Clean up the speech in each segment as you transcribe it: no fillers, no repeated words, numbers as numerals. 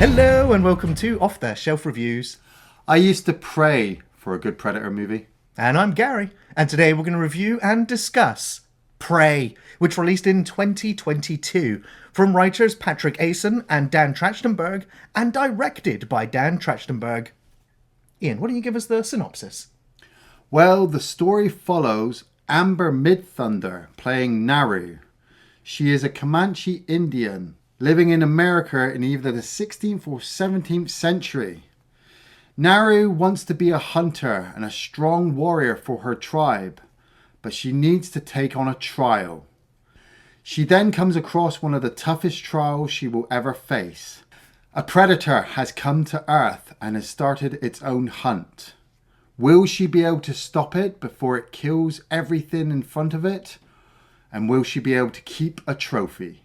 Hello and welcome to Off the Shelf Reviews. I used to pray for a good Predator movie. And I'm Gary, and today we're going to review and discuss Prey, which released in 2022 from writers Patrick Aisen and Dan Trachtenberg and directed by Dan Trachtenberg. Ian, why don't you give us the synopsis? Well, the story follows Amber Midthunder playing Naru. She is a Comanche Indian living in America in either the 16th or 17th century. Naru wants to be a hunter and a strong warrior for her tribe, but she needs to take on a trial. She then comes across one of the toughest trials she will ever face. A predator has come to Earth and has started its own hunt. Will she be able to stop it before it kills everything in front of it? And will she be able to keep a trophy?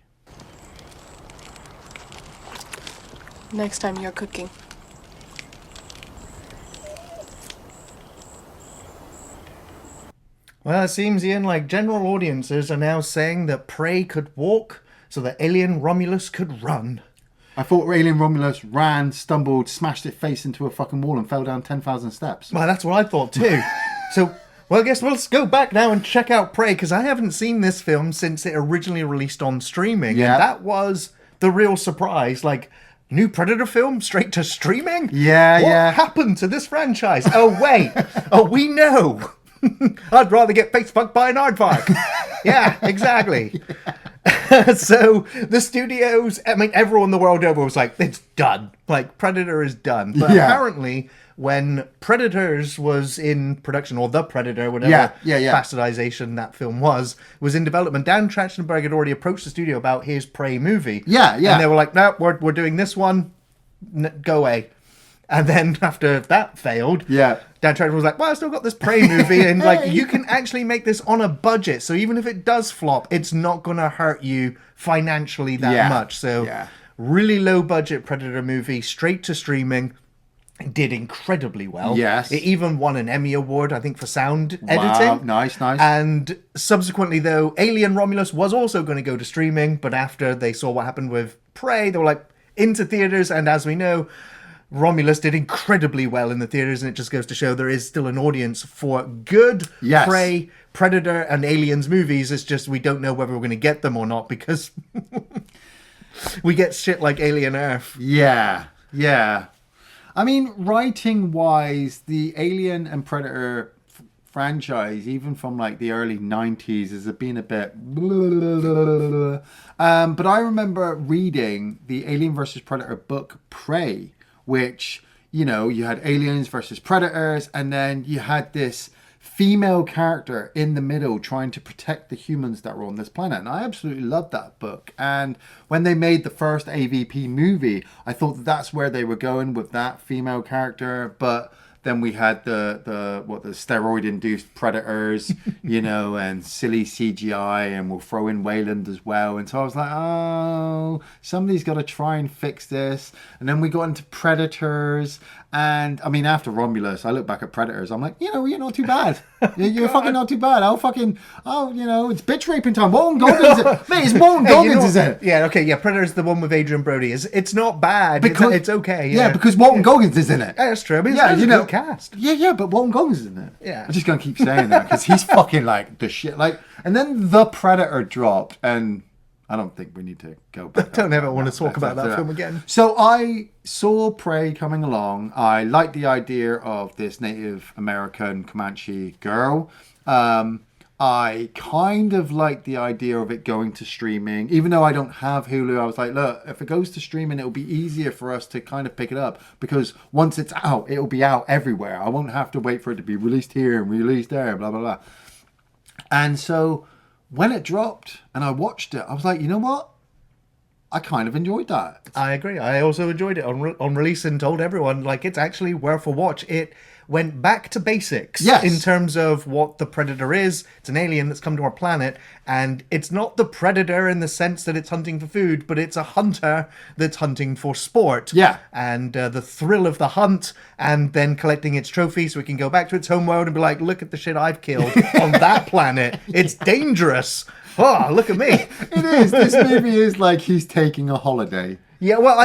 Next time you're cooking. Well, it seems, Ian, like general audiences are now saying that Prey could walk so that alien Romulus could run. I thought alien Romulus ran, stumbled, smashed its face into a fucking wall and fell down 10,000 steps. Well, that's what I thought too. So, well, I guess let's go back now and check out Prey, because I haven't seen this film since it originally released on streaming. Yeah. And that was the real surprise. Like, new Predator film straight to streaming? Yeah, what yeah. happened to this franchise? Oh, wait. We know. I'd rather get face fucked by an aardvark. Yeah, exactly. Yeah. So the studios, I mean, everyone the world over was like, it's done. Like, Predator is done. But apparently, when Predators was in production, or The Predator, whatever bastardization that film was in development, Dan Trachtenberg had already approached the studio about his Prey movie. Yeah. And they were like, no, we're doing this one. Go away. And then after that failed, Dan Trachtenberg was like, well, I still got this Prey movie, and like, you can actually make this on a budget, so even if it does flop, it's not going to hurt you financially that much. So really low budget Predator movie, straight to streaming, did incredibly well. Yes. It even won an Emmy Award, I think, for sound editing. Wow, nice. And subsequently, though, Alien Romulus was also going to go to streaming, but after they saw what happened with Prey, they were like, into theaters, and as we know, Romulus did incredibly well in the theaters, and it just goes to show there is still an audience for good Prey, Predator, and Aliens movies. It's just we don't know whether we're going to get them or not, because we get shit like Alien Earth. Yeah. I mean, writing-wise, the Alien and Predator franchise, even from like the early 90s, has been a bit but I remember reading the Alien vs. Predator book, Prey, which, you know, you had aliens versus predators, and then you had this female character in the middle trying to protect the humans that were on this planet. And I absolutely loved that book. And when they made the first AVP movie, I thought that's where they were going with that female character. But then we had the steroid-induced predators, you know, and silly CGI, and we'll throw in Wayland as well. And so I was like, oh, somebody's got to try and fix this. And then we got into Predators. And, I mean, after Romulus, I look back at Predators. I'm like, you know, you're not too bad. You're fucking not too bad. You know, it's bitch raping time. Walton Goggins. Mate, it's Walton Goggins, is it? Yeah, okay, yeah, Predator's the one with Adrian Brody. It's not bad. Because, it's okay. Yeah, because Walton Goggins is in it. Yeah, that's true. I mean, it's a good cast. Yeah, but Walton Goggins is in it. Yeah. I'm just going to keep saying that, because he's fucking like the shit. Like, and then The Predator dropped, and I don't think we need to go back. Don't ever want to talk about that film again. So I saw Prey coming along. I liked the idea of this Native American Comanche girl. I kind of liked the idea of it going to streaming. Even though I don't have Hulu, I was like, look, if it goes to streaming, it'll be easier for us to kind of pick it up, because once it's out, it'll be out everywhere. I won't have to wait for it to be released here and released there, blah, blah, blah. And so when it dropped and I watched it, I was like, you know what? I kind of enjoyed that. I agree. I also enjoyed it on release, and told everyone, like, it's actually worth a watch. It went back to basics in terms of what the Predator is. It's an alien that's come to our planet, and it's not the Predator in the sense that it's hunting for food, but it's a hunter that's hunting for sport. Yeah. And the thrill of the hunt, and then collecting its trophy so it can go back to its homeworld and be like, look at the shit I've killed on that planet. It's dangerous. Oh, look at me. It is. This movie is like he's taking a holiday. Yeah, well,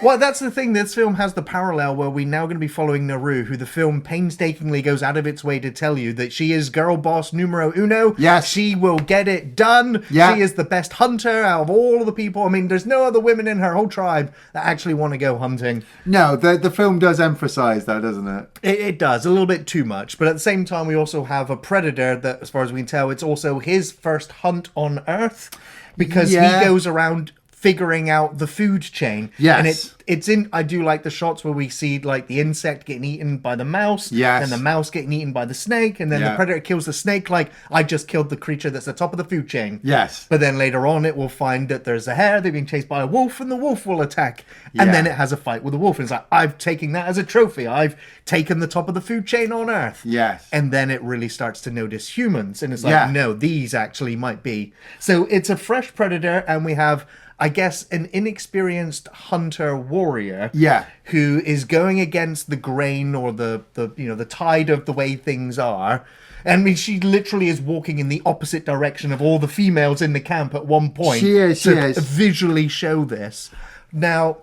Well, that's the thing. This film has the parallel where we're now going to be following Naru, who the film painstakingly goes out of its way to tell you that she is girl boss numero uno. Yes. She will get it done. Yeah. She is the best hunter out of all of the people. I mean, there's no other women in her whole tribe that actually want to go hunting. No, the film does emphasize that, doesn't it? It does, a little bit too much. But at the same time, we also have a predator that, as far as we can tell, it's also his first hunt on Earth because Yeah. he goes around figuring out the food chain. Yes. And it's in, I do like the shots where we see like the insect getting eaten by the mouse. Yes. And the mouse getting eaten by the snake. And then Yeah. the predator kills the snake like, I just killed the creature that's at the top of the food chain. Yes. But then later on it will find that there's a hare, they're being chased by a wolf, and the wolf will attack. And Yeah. then it has a fight with the wolf. And it's like, I've taken that as a trophy. I've taken the top of the food chain on Earth. Yes. And then it really starts to notice humans. And it's like, Yeah. no, these actually might be. So it's a fresh predator, and we have, I guess, an inexperienced hunter warrior. Yeah. Who is going against the grain or the tide of the way things are. I mean, she literally is walking in the opposite direction of all the females in the camp at one point. She is. To visually show this. Now,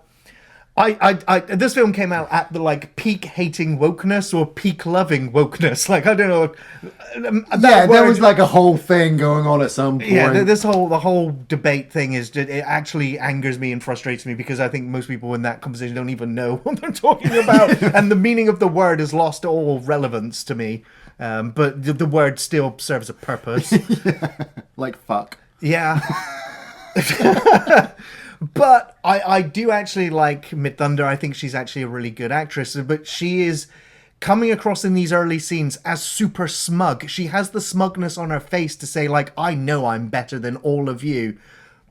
I this film came out at the like peak hating wokeness or peak loving wokeness. Like, I don't know. There was like a whole thing going on at some point. Yeah, the whole debate thing is it actually angers me and frustrates me because I think most people in that conversation don't even know what they're talking about, and the meaning of the word has lost all relevance to me. But the word still serves a purpose. Like fuck. Yeah. But I do actually like Midthunder. I think she's actually a really good actress. But she is coming across in these early scenes as super smug. She has the smugness on her face to say, like, I know I'm better than all of you.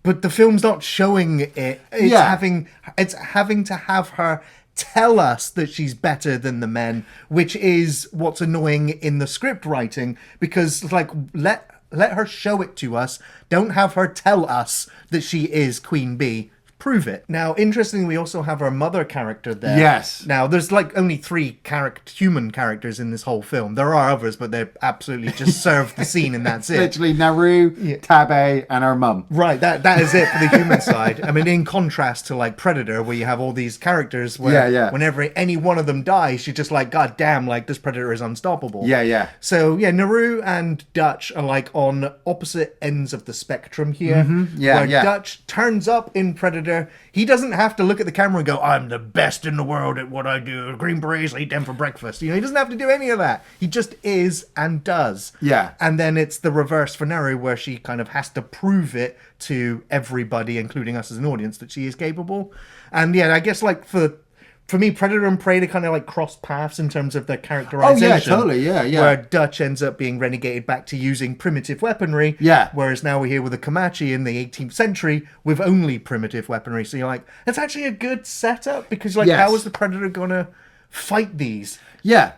But the film's not showing it. It's having to have her tell us that she's better than the men, which is what's annoying in the script writing. Because, like, let her show it to us. Don't have her tell us that she is Queen Bee. Prove it. Now, interestingly, we also have our mother character there. Yes. Now, there's like only 3 human characters in this whole film. There are others, but they absolutely just serve the scene and that's it. Literally Naru, Tabe, and our mum. Right, that is it for the human side. I mean, in contrast to like Predator, where you have all these characters where whenever any one of them dies, you're just like, God damn, like this Predator is unstoppable. Yeah. So yeah, Naru and Dutch are like on opposite ends of the spectrum here. Mm-hmm. Where Dutch turns up in Predator. He doesn't have to look at the camera and go, I'm the best in the world at what I do. Green berets, I eat them for breakfast. You know, he doesn't have to do any of that. He just is and does. Yeah. And then it's the reverse for Naru, where she kind of has to prove it to everybody, including us as an audience, that she is capable. And yeah, I guess like for me, Predator and Prey, they kind of like cross paths in terms of their characterization. Oh, yeah, totally, yeah. Where Dutch ends up being renegated back to using primitive weaponry. Yeah. Whereas now we're here with the Comanche in the 18th century with only primitive weaponry. So you're like, that's actually a good setup because, like, how is the Predator going to fight these? Yeah.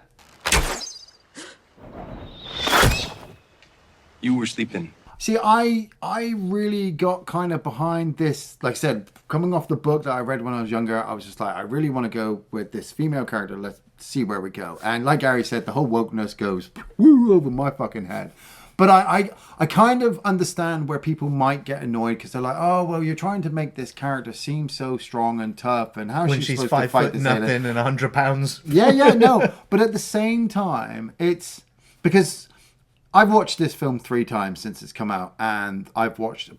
You were sleeping. See, I really got kind of behind this. Like I said, coming off the book that I read when I was younger, I was just like, I really want to go with this female character. Let's see where we go. And like Gary said, the whole wokeness goes woo over my fucking head. But I kind of understand where people might get annoyed because they're like, oh, well, you're trying to make this character seem so strong and tough. And how When is she she's supposed to 5 fight foot this nothing alien? and 100 pounds. Yeah, no. But at the same time, it's because I've watched this film 3 times since it's come out, and I've watched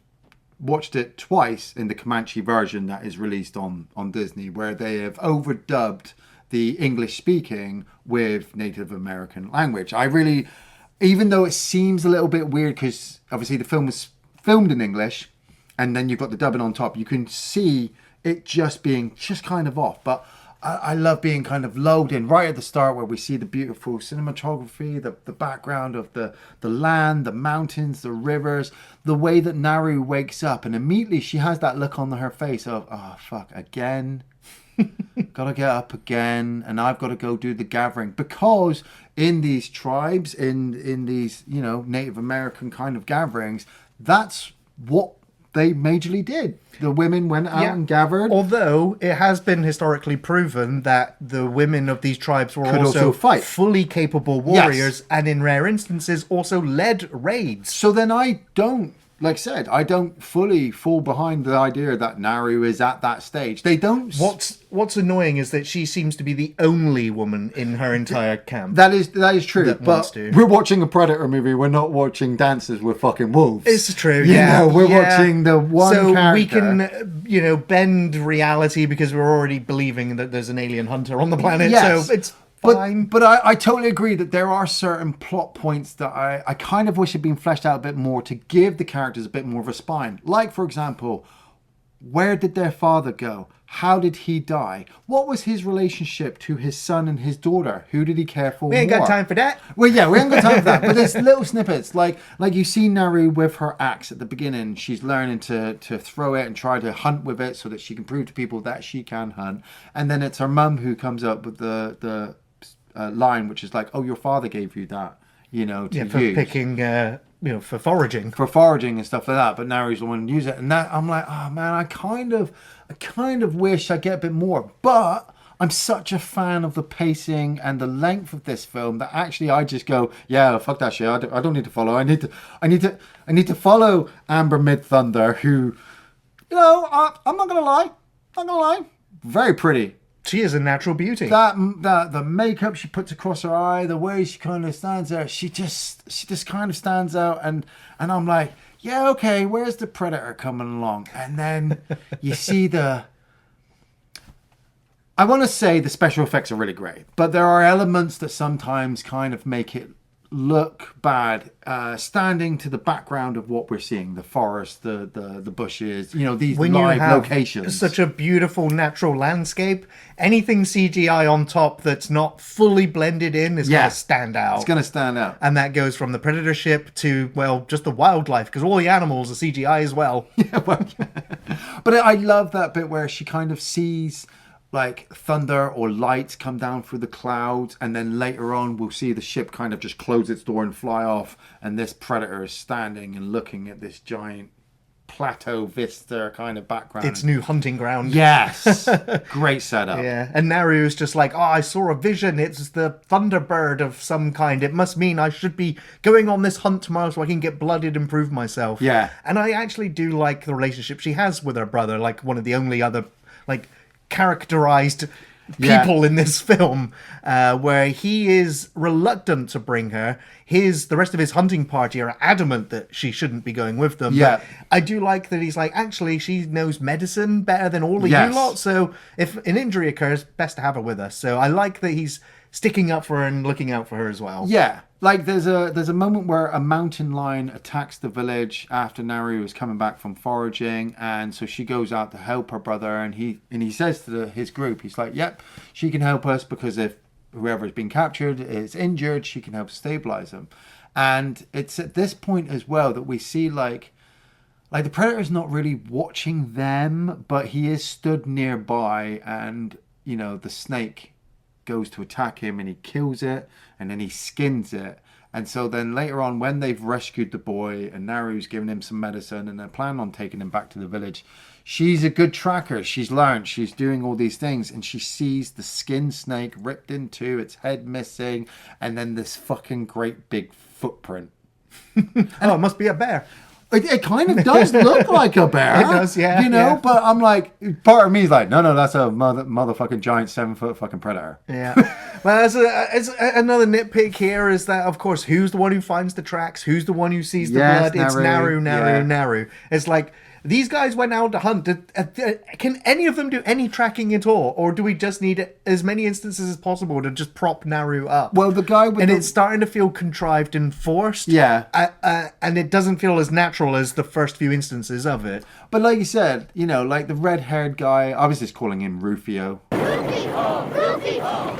it twice in the Comanche version that is released on Disney, where they have overdubbed the English speaking with Native American language. I really, even though it seems a little bit weird because obviously the film was filmed in English and then you've got the dubbing on top, you can see it just being just kind of off. But I love being kind of lulled in right at the start where we see the beautiful cinematography, the background of the land, the mountains, the rivers, the way that Naru wakes up, and immediately she has that look on her face of, oh, fuck, again? Gotta get up again, and I've got to go do the gathering. Because in these tribes, in these, you know, Native American kind of gatherings, that's what they majorly did. The women went out and gathered. Although it has been historically proven that the women of these tribes were also fight. fully capable warriors, and in rare instances also led raids. So then I don't like I said, I don't fully fall behind the idea that Naru is at that stage. They don't. What's annoying is that she seems to be the only woman in her entire camp. That is true. That wants But to. we're watching a Predator movie. We're not watching Dances with fucking Wolves. It's true. You Yeah, know, we're yeah. watching the one so character. we can, bend reality because we're already believing that there's an alien hunter on the planet. Yes. So it's fine. But I totally agree that there are certain plot points that I kind of wish had been fleshed out a bit more to give the characters a bit more of a spine. Like, for example, where did their father go? How did he die? What was his relationship to his son and his daughter? Who did he care for We ain't more? got time for that. Well, yeah, we ain't got time for that. But there's little snippets. Like you see Naru with her axe at the beginning. She's learning to throw it and try to hunt with it so that she can prove to people that she can hunt. And then it's her mum who comes up with the line, which is like, "Oh, your father gave you that, to For use." picking, for foraging. For foraging and stuff like that, but Naru's the one who use it, and that I'm like, oh man, I kind of wish I get a bit more, but I'm such a fan of the pacing and the length of this film that actually I just go, yeah, fuck that shit. I don't need to follow. I need to follow Amber Midthunder, who, I'm not gonna lie, very pretty. She is a natural beauty. That the makeup she puts across her eye, the way she kind of stands there, she just kind of stands out, and I'm like, yeah, okay, where's the Predator coming along? And then you see I want to say the special effects are really great, but there are elements that sometimes kind of make it look bad, standing to the background of what we're seeing, the forest, the bushes, these when live you have locations. Such a beautiful natural landscape, anything CGI on top that's not fully blended in is going to stand out. It's going to stand out. And that goes from the Predator ship to, just the wildlife, because all the animals are CGI as well. But I love that bit where she kind of sees like thunder or lights come down through the clouds, and then later on we'll see the ship kind of just close its door and fly off, and this Predator is standing and looking at this giant plateau vista kind of background. Its new hunting ground. Yes. Great setup. Yeah. And Naru's just like, I saw a vision. It's the Thunderbird of some kind. It must mean I should be going on this hunt tomorrow so I can get blooded and prove myself. Yeah. And I actually do like the relationship she has with her brother, like one of the only other, characterized people in this film, where he is reluctant to bring her. The rest of his hunting party are adamant that she shouldn't be going with them. Yeah. But I do like that he's like, actually, she knows medicine better than all of you lot. So if an injury occurs, best to have her with us. So I like that he's sticking up for her and looking out for her as well. Yeah. Like there's a moment where a mountain lion attacks the village after Naru is coming back from foraging, and so she goes out to help her brother, and he says to his group, he's like, yep, she can help us because if whoever's been captured is injured, she can help stabilize them. And it's at this point as well that we see like the Predator's not really watching them, but he is stood nearby, and the snake goes to attack him and he kills it, and then he skins it. And so then later on, when they've rescued the boy and Naru's given him some medicine and they're planning on taking him back to the village, she's a good tracker. She's learned, she's doing all these things, and she sees the skin snake ripped in two, its head missing, and then this fucking great big footprint. Oh, it must be a bear. It kind of does look like a bear. It does, yeah. Yeah. But I'm like, part of me is like, no, that's a motherfucking giant 7-foot fucking Predator. Yeah. Well, it's another nitpick here is that, of course, who's the one who finds the tracks? Who's the one who sees the blood? It's Naru. It's like, these guys went out to hunt. Can any of them do any tracking at all? Or do we just need as many instances as possible to just prop Naru up? Well, the guy with it's starting to feel contrived and forced. Yeah. And it doesn't feel as natural as the first few instances of it. But like you said, like the red-haired guy, I was just calling him Rufio. Rufio! Rufio!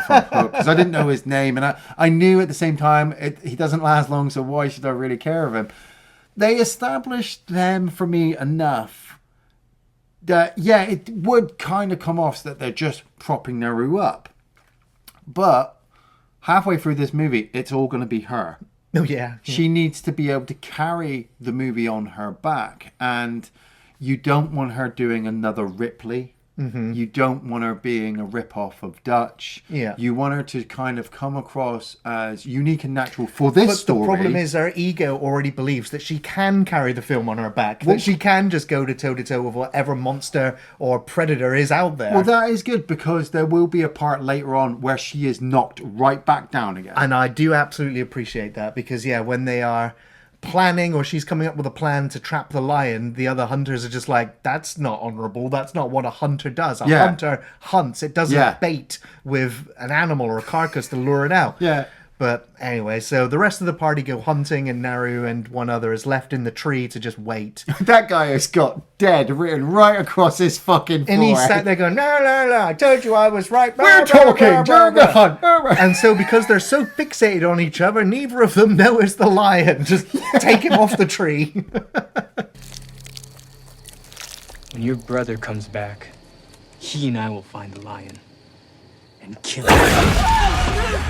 From Hook, because I didn't know his name, and I knew at the same time he doesn't last long, so why should I really care of him? They established them for me enough that it would kind of come off that they're just propping Naru up, but halfway through this movie it's all going to be her. Oh yeah. She needs to be able to carry the movie on her back, and you don't want her doing another Ripley. You don't want her being a rip-off of Dutch. Yeah. You want her to kind of come across as unique and natural for this But story. the problem is her ego already believes that she can carry the film on her back, that she can just go to toe-to-toe with whatever monster or predator is out there. Well, that is good, because there will be a part later on where she is knocked right back down again. And I do absolutely appreciate that, because, yeah, when they are planning, or she's coming up with a plan to trap the lion, the other hunters are just like, that's not honorable, that's not what a hunter does. A hunter hunts, it doesn't bait with an animal or a carcass to lure it out. But anyway, so the rest of the party go hunting, and Naru and one other is left in the tree to just wait. That guy has got dead written right across his fucking forehead. And he sat there going, no, I told you I was right. We're talking during the hunt. And so because they're so fixated on each other, neither of them notice the lion. Just take him off the tree. When your brother comes back, he and I will find the lion and kill him.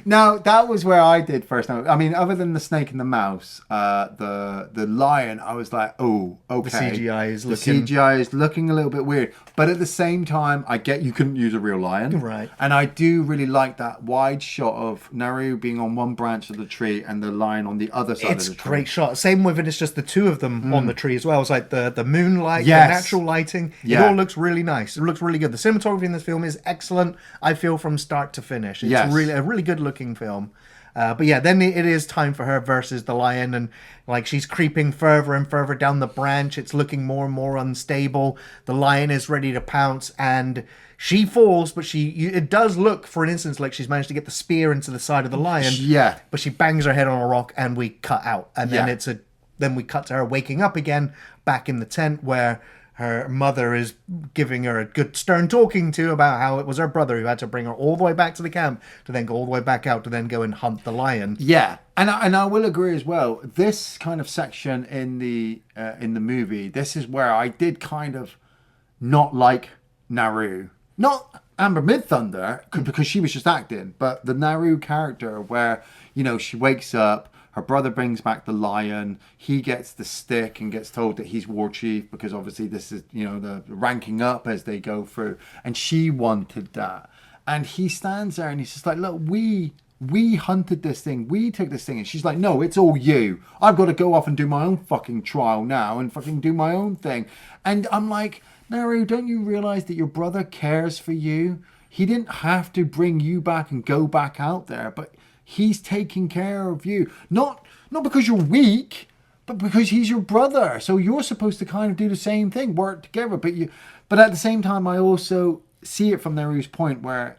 Now, that was where I did first. I mean, other than the snake and the mouse, the lion, I was like, oh, okay. The CGI is looking a little bit weird. But at the same time, I get you couldn't use a real lion. Right. And I do really like that wide shot of Naru being on one branch of the tree and the lion on the other side of the tree. It's a great shot. Same with it, it's just the two of them on the tree as well. It's like the moonlight, the natural lighting. It all looks really nice. It looks really good. The cinematography in this film is excellent, I feel, from start to finish. It's really a really good looking film. But yeah, then it is time for her versus the lion, and like she's creeping further and further down the branch. It's looking more and more unstable. The lion is ready to pounce, and she falls, but it does look, for an instance, like she's managed to get the spear into the side of the lion. Yeah. But she bangs her head on a rock, and we cut out, and then we cut to her waking up again back in the tent where her mother is giving her a good stern talking to about how it was her brother who had to bring her all the way back to the camp to then go all the way back out to then go and hunt the lion. Yeah, and I will agree as well. This kind of section in the movie, this is where I did kind of not like Naru. Not Amber Midthunder, because she was just acting, but the Naru character where, you know, she wakes up, her brother brings back the lion. He gets the stick and gets told that he's war chief because obviously this is, you know, the ranking up as they go through. And she wanted that. And he stands there and he's just like, look, we hunted this thing. We took this thing. And she's like, no, it's all you. I've got to go off and do my own fucking trial now and fucking do my own thing. And I'm like, Naru, don't you realize that your brother cares for you? He didn't have to bring you back and go back out there, but he's taking care of you. Not because you're weak, but because he's your brother. So you're supposed to kind of do the same thing, work together. But at the same time, I also see it from Naru's point where,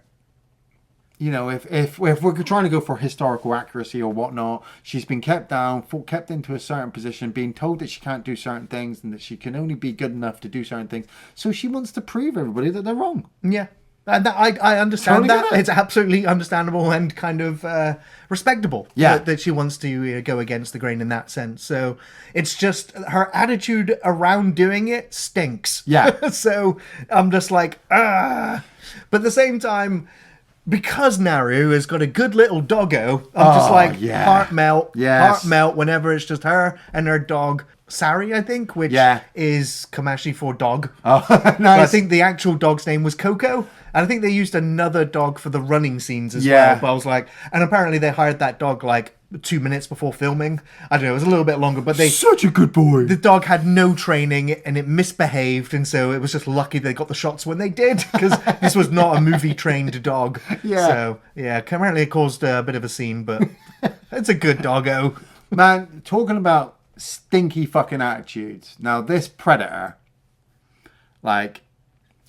you know, if we're trying to go for historical accuracy or whatnot, she's been kept down, kept into a certain position, being told that she can't do certain things and that she can only be good enough to do certain things. So she wants to prove everybody that they're wrong. Yeah. And I understand Totally that. It's absolutely understandable and kind of respectable that she wants to go against the grain in that sense. So it's just her attitude around doing it stinks. Yeah. So I'm just like, ah. But at the same time, because Naru has got a good little doggo, I'm just like, heart melt whenever it's just her and her dog. Sari, I think, which is Comanche for dog. Oh, nice. But I think the actual dog's name was Coco. And I think they used another dog for the running scenes as well. But I was like, and apparently they hired that dog like 2 minutes before filming. I don't know, it was a little bit longer, but such a good boy. The dog had no training and it misbehaved, and so it was just lucky they got the shots when they did, because this was not a movie trained dog. Yeah. So apparently it caused a bit of a scene, but it's a good doggo. Man, talking about stinky fucking attitudes. Now this predator, like,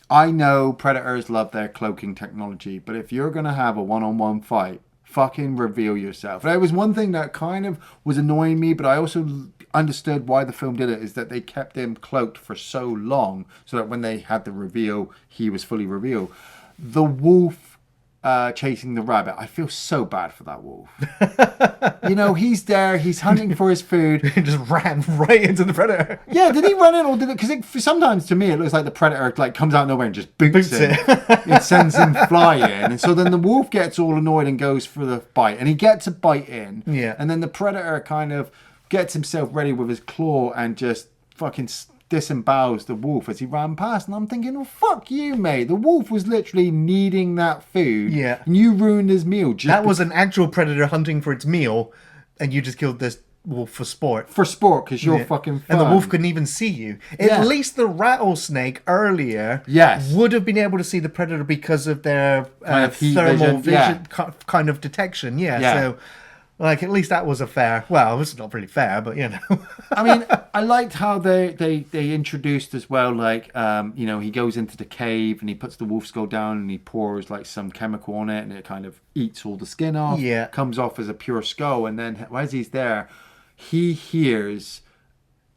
I know predators love their cloaking technology, but if you're gonna have a one-on-one fight, fucking reveal yourself. That was one thing that kind of was annoying me, but I also understood why the film did it, is that they kept him cloaked for so long so that when they had the reveal, he was fully revealed. The wolf chasing the rabbit, I feel so bad for that wolf. You know, he's there, he's hunting for his food. He just ran right into the predator. Yeah, did he run in or did it? Because sometimes to me it looks like the predator like comes out of nowhere and just boots him. It sends him flying, and so then the wolf gets all annoyed and goes for the bite, and he gets a bite in. Yeah, and then the predator kind of gets himself ready with his claw and just fucking disembowels the wolf as he ran past, and I'm thinking, well, fuck you, mate. The wolf was literally needing that food, and you ruined his meal. That was an actual predator hunting for its meal, and you just killed this wolf for sport. For sport, because you're fucking fun. And the wolf couldn't even see you. At least the rattlesnake earlier would have been able to see the predator because of their kind of thermal vision kind of detection. So, like, at least that was a fair... Well, it's not really fair, but, you know. I mean, I liked how they introduced as well, like, you know, he goes into the cave and he puts the wolf skull down and he pours, like, some chemical on it and it kind of eats all the skin off. Comes off as a pure skull. And then, as he's there, he hears,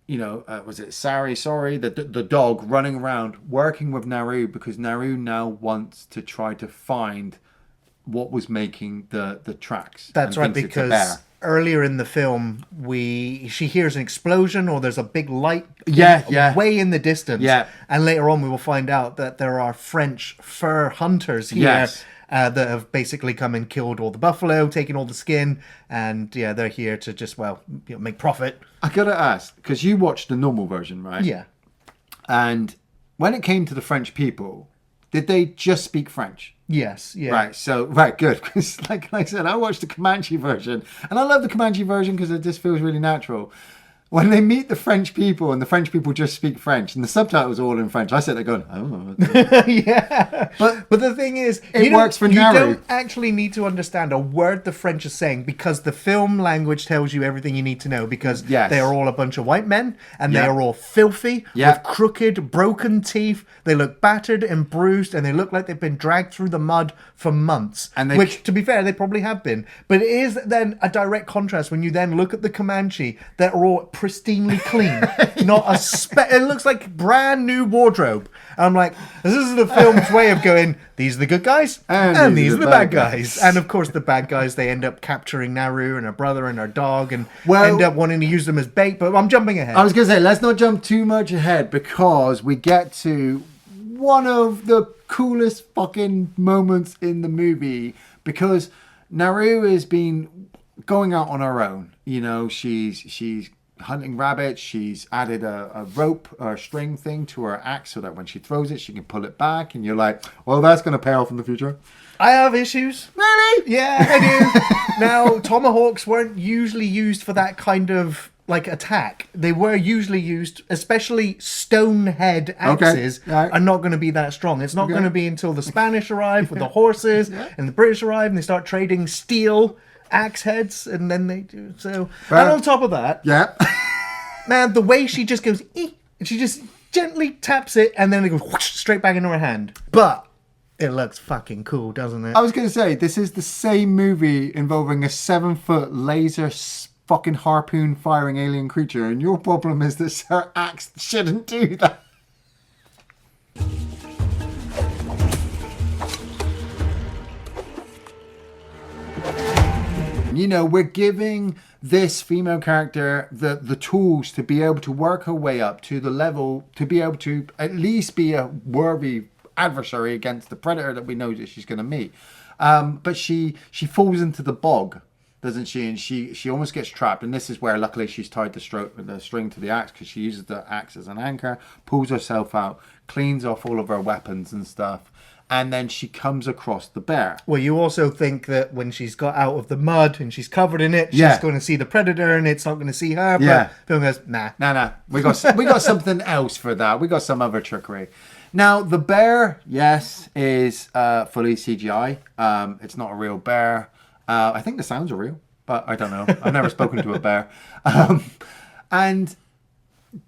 you know, was it sorry, the dog running around working with Naru, because Naru now wants to try to find what was making the tracks. That's right, because earlier in the film, she hears an explosion or there's a big light way in the distance. And later on, we will find out that there are French fur hunters here that have basically come and killed all the buffalo, taken all the skin, and they're here to just, make profit. I gotta ask, because you watched the normal version, right? Yeah. And when it came to the French people, did they just speak French? Yes, yeah. Right, good. Because like I said, I watched the Comanche version. And I love the Comanche version because it just feels really natural. When they meet the French people and the French people just speak French and the subtitles are all in French, I sit there going, oh. But the thing is, it works for Naru. You don't actually need to understand a word the French are saying because the film language tells you everything you need to know, because they are all a bunch of white men and they are all filthy with crooked, broken teeth. They look battered and bruised and they look like they've been dragged through the mud for months, which, to be fair, they probably have been. But it is then a direct contrast when you then look at the Comanche that are all pristinely clean. It looks like brand new wardrobe. And I'm like, this is the film's way of going, these are the good guys and these are the bad guys. And of course the bad guys, they end up capturing Naru and her brother and her dog and end up wanting to use them as bait. But I'm jumping ahead. I was going to say, let's not jump too much ahead, because we get to one of the coolest fucking moments in the movie, because Naru has been going out on her own. You know, she's hunting rabbits. She's added a rope or string thing to her axe so that when she throws it, she can pull it back. And you're like, well, that's going to pay off in the future. I have issues. Really? Yeah, I do. Now, tomahawks weren't usually used for that kind of attack. They were usually used, especially stone head axes, are not going to be that strong. It's not going to be until the Spanish arrive with the horses and the British arrive and they start trading steel axe heads, and then they do so. And on top of that, man, the way she just goes, and she just gently taps it, and then it goes whoosh, straight back into her hand. But it looks fucking cool, doesn't it? I was going to say, this is the same movie involving a 7-foot laser fucking harpoon firing alien creature, and your problem is that her axe shouldn't do that. You know, we're giving this female character the tools to be able to work her way up to the level to be able to at least be a worthy adversary against the predator that we know that she's going to meet. But she falls into the bog, doesn't she? And she almost gets trapped. And this is where, luckily, she's tied the string to the axe, because she uses the axe as an anchor, pulls herself out, cleans off all of her weapons and stuff. And then she comes across the bear. Well, you also think that when she's got out of the mud and she's covered in it, she's going to see the predator and it's not going to see her. But film goes, nah. We got something else for that. We got some other trickery. Now, the bear, yes, is fully CGI. It's not a real bear. I think the sounds are real, but I don't know. I've never spoken to a bear. And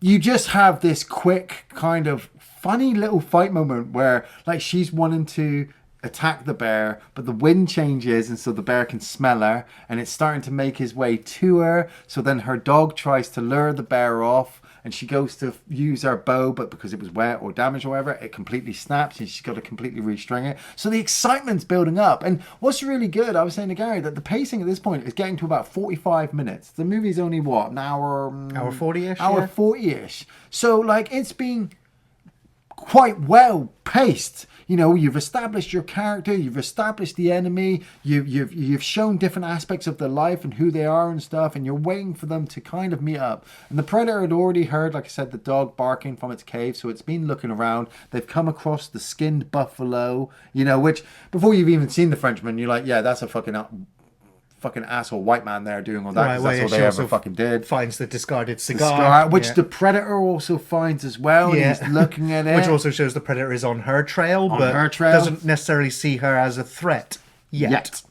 you just have this quick kind of funny little fight moment where, like, she's wanting to attack the bear, but the wind changes and so the bear can smell her and it's starting to make his way to her. So then her dog tries to lure the bear off and she goes to use her bow, but because it was wet or damaged or whatever, it completely snaps and she's got to completely restring it. So the excitement's building up. And what's really good, I was saying to Gary, that the pacing at this point is getting to about 45 minutes. The movie's only, what, an hour? Hour 40-ish? Hour 40-ish. So, like, it's been quite well paced. You know, you've established your character, you've established the enemy, you've shown different aspects of their life and who they are and stuff, and you're waiting for them to kind of meet up. And the predator had already heard, like I said, the dog barking from its cave, so it's been looking around. They've come across the skinned buffalo, you know, which before you've even seen the Frenchman, you're like, yeah, that's a fucking asshole white man there doing all that, because that's all they ever fucking did. Finds the discarded cigar. Which the predator also finds as well, and he's looking at it. Which also shows the predator is on her trail, but doesn't necessarily see her as a threat yet.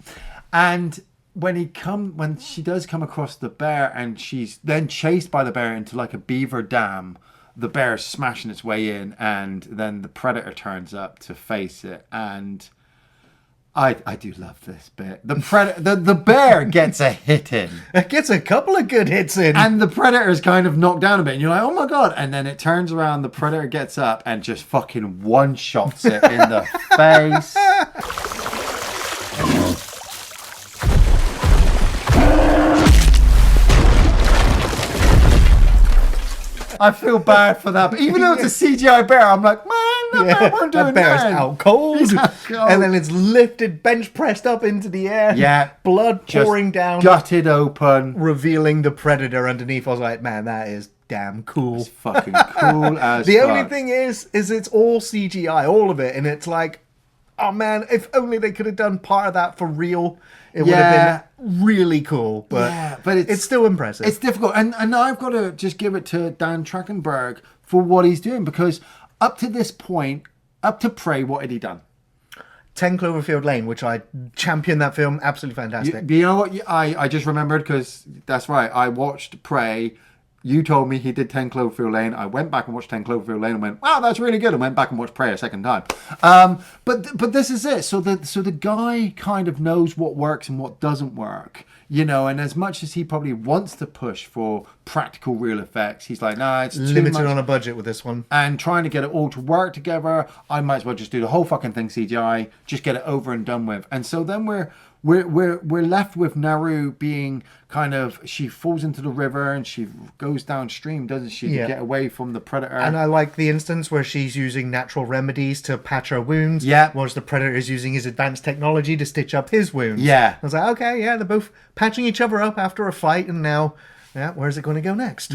And when she does come across the bear, and she's then chased by the bear into like a beaver dam, the bear is smashing its way in, and then the predator turns up to face it, and I do love this bit. The bear gets a hit in. It gets a couple of good hits in. And the predator is kind of knocked down a bit. And you're like, oh my God. And then it turns around, the predator gets up and just fucking one-shots it in the face. I feel bad for that. But even though it's a CGI bear, I'm like, man, that bear won't do that bear's nothing. out cold. He's out cold. And then it's lifted, bench pressed up into the air. Yeah. Blood pouring down. Gutted open. Revealing the predator underneath. I was like, man, that is damn cool. It's fucking cool as The fuck. only thing is it's all CGI, all of it. And it's like, oh man, if only they could have done part of that for real, it would have been really cool. But it's still impressive. It's difficult. And I've got to just give it to Dan Trachtenberg for what he's doing, because up to this point, up to Prey, what had he done? 10 Cloverfield Lane, which I championed that film. Absolutely fantastic. You know what? I just remembered, because that's right. I watched Prey. You told me he did 10 Cloverfield Lane. I went back and watched 10 Cloverfield Lane and went, wow, that's really good. And went back and watched Prey a second time. But this is it. So the guy kind of knows what works and what doesn't work. You know, and as much as he probably wants to push for practical real effects, he's like, nah, it's limited too much on a budget with this one. And trying to get it all to work together, I might as well just do the whole fucking thing CGI, just get it over and done with. And so then we're left with Naru being kind of, she falls into the river and she goes downstream, doesn't she, to get away from the predator. And I like the instance where she's using natural remedies to patch her wounds, whilst the predator is using his advanced technology to stitch up his wounds. I was like, okay, they're both patching each other up after a fight, and now, where's it going to go next?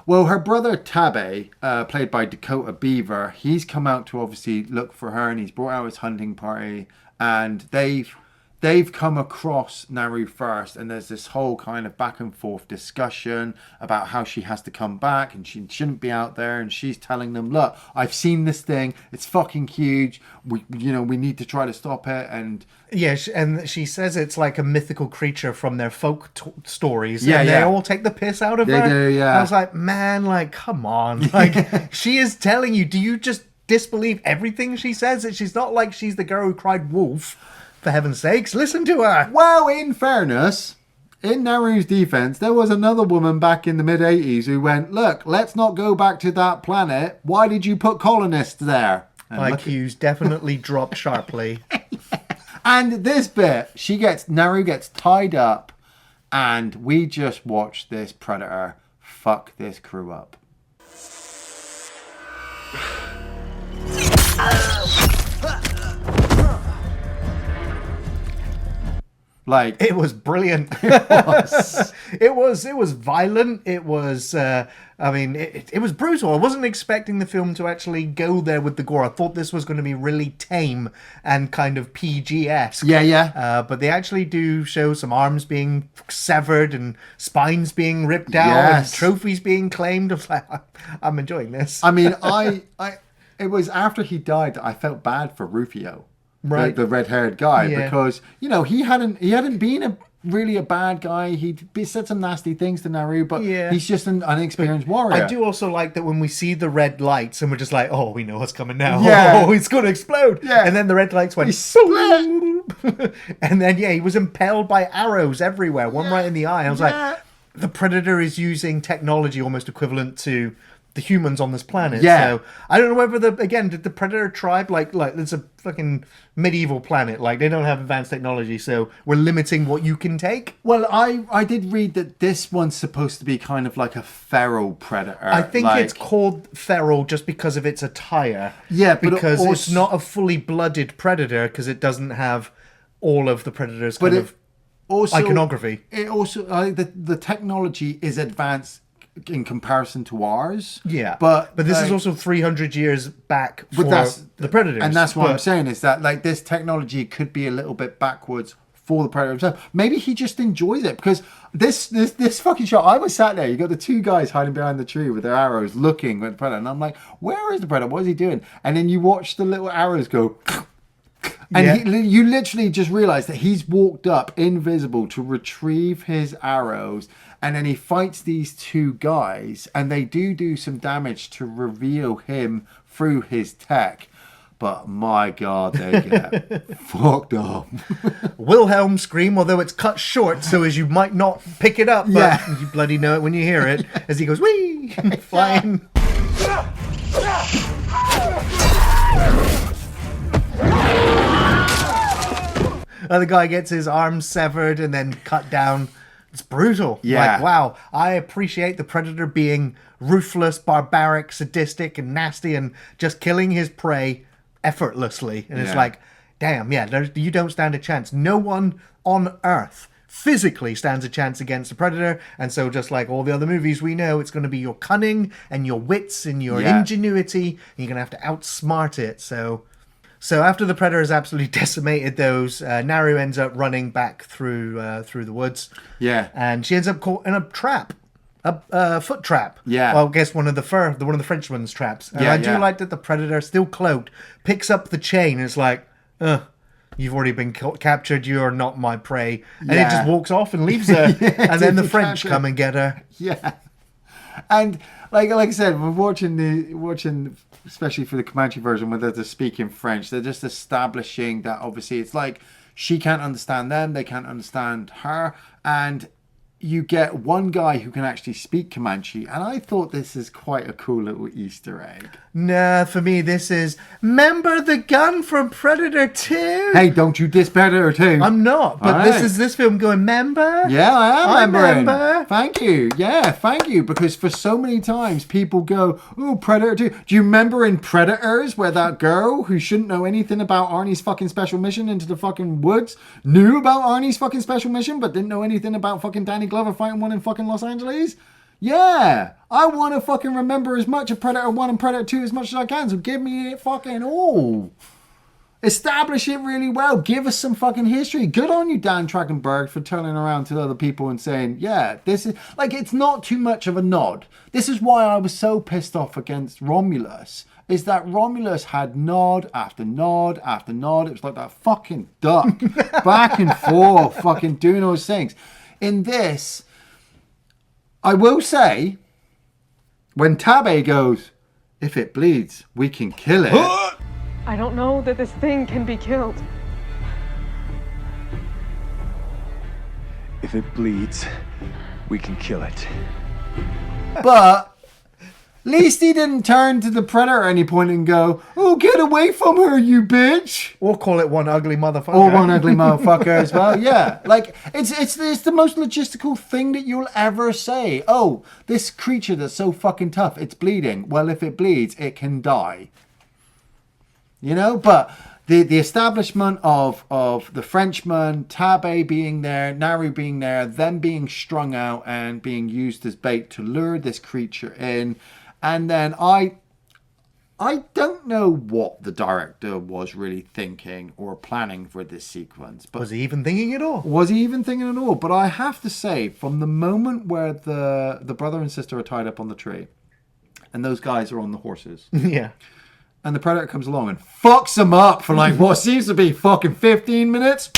Well, her brother Tabe, played by Dakota Beaver, he's come out to obviously look for her, and he's brought out his hunting party, and they've come across Naru first, and there's this whole kind of back and forth discussion about how she has to come back and she shouldn't be out there, and she's telling them, look, I've seen this thing, it's fucking huge, we need to try to stop it. And and she says it's like a mythical creature from their folk stories, and they all take the piss out of her. They do, I was like, man, like, come on, like, she is telling you, do you just disbelieve everything she says? That she's not like she's the girl who cried wolf. For heaven's sakes, listen to her. Well, in fairness, in Naru's defense, there was another woman back in the mid-80s who went, look, let's not go back to that planet. Why did you put colonists there? And IQ's definitely dropped sharply. And this bit, Naru gets tied up, and we just watch this predator fuck this crew up. Like, it was brilliant. It was violent. It was, it was brutal. I wasn't expecting the film to actually go there with the gore. I thought this was going to be really tame and kind of PG-esque. But they actually do show some arms being severed and spines being ripped out and trophies being claimed. I was like, I'm enjoying this. I mean, it was after he died that I felt bad for Rufio. Right, the red-haired guy, because he hadn't been really a bad guy. He said some nasty things to Naru, but he's just an unexperienced warrior. I do also like that when we see the red lights and we're just like, oh, we know what's coming now. Oh, it's going to explode. And then the red lights went and then he was impaled by arrows everywhere, one right in the eye. I was like, the predator is using technology almost equivalent to the humans on this planet. Yeah. So I don't know whether did the Predator tribe like it's a fucking medieval planet, like they don't have advanced technology, so we're limiting what you can take. Well, I did read that this one's supposed to be kind of like a feral predator. I think it's called feral just because of its attire. Yeah, but because also, it's not a fully blooded predator because it doesn't have all of the predator's kind of iconography. It also the technology is advanced in comparison to ours. Yeah, but this is also 300 years back for the predators, and that's what I'm saying is that like this technology could be a little bit backwards for the predator himself. Maybe he just enjoys it because this fucking shot. I was sat there. You got the two guys hiding behind the tree with their arrows, looking at the predator, and I'm like, where is the predator? What is he doing? And then you watch the little arrows go. And you literally just realize that he's walked up invisible to retrieve his arrows, and then he fights these two guys, and they do some damage to reveal him through his tech. But my God, they get fucked up. Wilhelm scream, although it's cut short so as you might not pick it up, but you bloody know it when you hear it, as he goes, whee, flying. The guy gets his arm severed and then cut down. It's brutal. Yeah. Like, wow. I appreciate the Predator being ruthless, barbaric, sadistic, and nasty, and just killing his prey effortlessly. And it's like, damn, you don't stand a chance. No one on Earth physically stands a chance against the Predator. And so just like all the other movies we know, it's going to be your cunning and your wits and your ingenuity. And you're going to have to outsmart it. So after the Predator has absolutely decimated those, Naru ends up running back through the woods. Yeah. And she ends up caught in a trap. A foot trap. Yeah. Well, I guess one of the Frenchman's traps. And I do like that the Predator, still cloaked, picks up the chain and it's like, you've already been captured, you're not my prey. And it just walks off and leaves her. And then the French come and get her. Yeah. And like I said, we're watching especially for the Comanche version where they're speaking French, they're just establishing that obviously it's like she can't understand them, they can't understand her, and you get one guy who can actually speak Comanche, and I thought this is quite a cool little Easter egg. Nah, for me this is, remember the gun from Predator 2? Hey, don't you diss Predator 2. I'm not, but this is this film going, remember? Yeah, I am remembering. Remember. Thank you. Yeah, thank you. Because for so many times people go, oh, Predator 2. Do you remember in Predators where that girl who shouldn't know anything about Arnie's fucking special mission into the fucking woods knew about Arnie's fucking special mission but didn't know anything about fucking Danny Glover fighting one in fucking Los Angeles? Yeah, I want to fucking remember as much of Predator 1 and Predator 2 as much as I can, so give me it fucking all. Establish it really well. Give us some fucking history. Good on you, Dan Trachtenberg, for turning around to other people and saying, yeah, this is... Like, it's not too much of a nod. This is why I was so pissed off against Romulus, is that Romulus had nod after nod after nod. It was like that fucking duck. Back and forth, fucking doing those things. In this... I will say, when Tabe goes, if it bleeds, we can kill it. I don't know that this thing can be killed. If it bleeds, we can kill it. But at least he didn't turn to the Predator at any point and go, oh, get away from her, you bitch. Or call it one ugly motherfucker. Or one ugly motherfucker as well, yeah. Like, it's the most logistical thing that you'll ever say. Oh, this creature that's so fucking tough, it's bleeding. Well, if it bleeds, it can die. You know, but the establishment of the Frenchman, Tabe being there, Naru being there, them being strung out and being used as bait to lure this creature in. And then I don't know what the director was really thinking or planning for this sequence. But was he even thinking at all? Was he even thinking at all? But I have to say, from the moment where the brother and sister are tied up on the tree, and those guys are on the horses. Yeah. And the Predator comes along and fucks them up for like what seems to be fucking 15 minutes.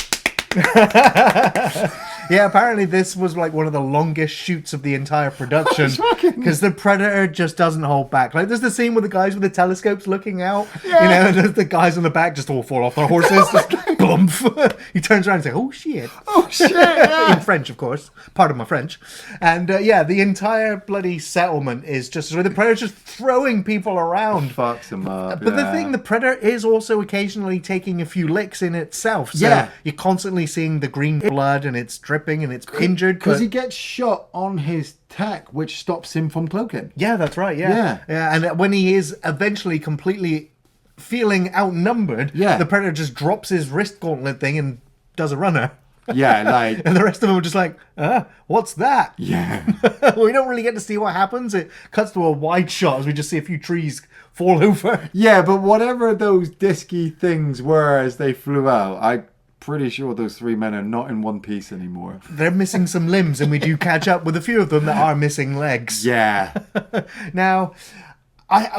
Yeah, apparently this was like one of the longest shoots of the entire production because the Predator just doesn't hold back. Like there's the scene with the guys with the telescopes looking out, you know, and the guys on the back just all fall off their horses. Blumph. He turns around and says, "Oh shit." Oh shit! Yeah. In French, of course. Pardon my French. And the entire bloody settlement is just the Predator's just throwing people around. Fucks them up. But the thing, the Predator is also occasionally taking a few licks in itself. So Yeah. you're constantly seeing the green blood and it's dripping and it's injured. Because but- he gets shot on his tech, which stops him from cloaking. Yeah, that's right. Yeah. And when he is eventually completely feeling outnumbered, the Predator just drops his wrist gauntlet thing and does a runner. Yeah, like... And the rest of them are just like, what's that? Yeah. We don't really get to see what happens. It cuts to a wide shot as we just see a few trees fall over. Yeah, but whatever those disky things were as they flew out, I'm pretty sure those 3 men are not in one piece anymore. They're missing some limbs, and we do catch up with a few of them that are missing legs. Yeah. Now,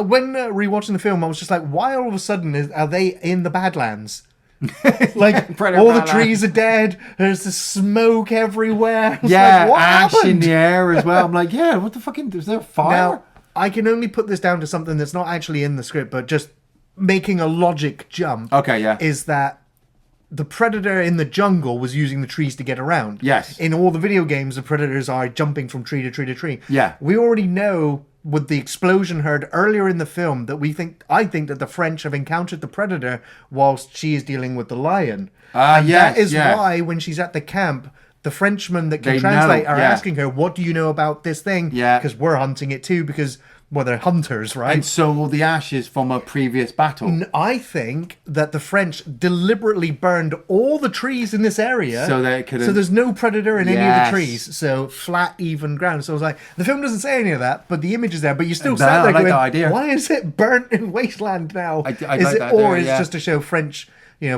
when rewatching the film, I was just like, why all of a sudden are they in the Badlands? Like, all the trees are dead. There's the smoke everywhere. Yeah, like, what ash happened? in the air as well. I'm like, yeah, what the fucking... Is there fire? Now, I can only put this down to something that's not actually in the script, but just making a logic jump. Okay, yeah. Is that the Predator in the jungle was using the trees to get around. Yes. In all the video games, the Predators are jumping from tree to tree to tree. Yeah. We already know with the explosion heard earlier in the film that I think that the French have encountered the Predator whilst she is dealing with the lion. And yes, that is yes. why when she's at the camp, the Frenchmen that can They translate know, are yeah. asking her, what do you know about this thing? Yeah. Because we're hunting it too, because, well, they're hunters, right? And so will the ashes from a previous battle. I think that the French deliberately burned all the trees in this area So that it could've- so there's no predator in any of Yes. the trees. So flat, even ground. So I was like, the film doesn't say any of that, but the image is there. But you still No, sat I there like going, that idea. why is it burnt in wasteland now? I is like it, that or there, is yeah. just to show French,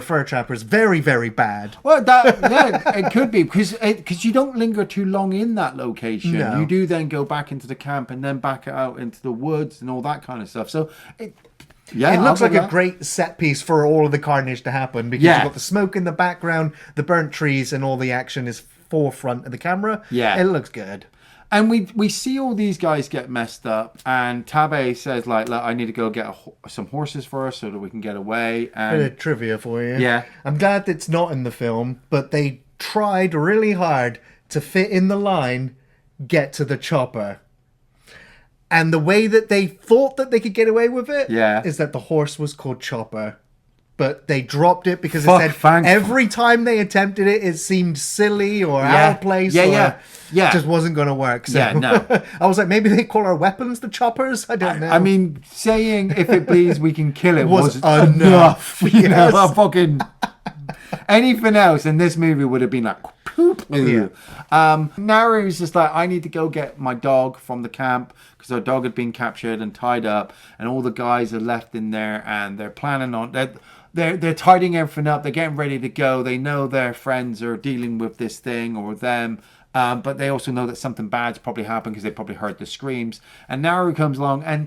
fur trappers very, very bad? Well, it could be because you don't linger too long in that location. No. You do then go back into the camp and then back out into the woods and all that kind of stuff. So, It looks like a great set piece for all of the carnage to happen because Yeah. you've got the smoke in the background, the burnt trees, and all the action is forefront of the camera. Yeah. It looks good. And we see all these guys get messed up, and Tabe says like, "Look, I need to go get some horses first so that we can get away." And Bit of trivia for you. Yeah. I'm glad it's not in the film, but they tried really hard to fit in the line, get to the chopper. And the way that they thought that they could get away with it is that the horse was called Chopper. But they dropped it because it said every time they attempted it, it seemed silly or out of place or just wasn't going to work. So no. I was like, maybe they call our weapons the choppers? I don't know. I mean, saying "if it please, we can kill it" Was was enough. enough. You know, Yes. a fucking anything else in this movie would have been like poop. Naru's just like, I need to go get my dog from the camp because our dog had been captured and tied up, and all the guys are left in there, and they're planning on that. They're tidying everything up. They're getting ready to go. They know their friends are dealing with this thing or them. But they also know that something bad's probably happened because they probably heard the screams. And Naru comes along, and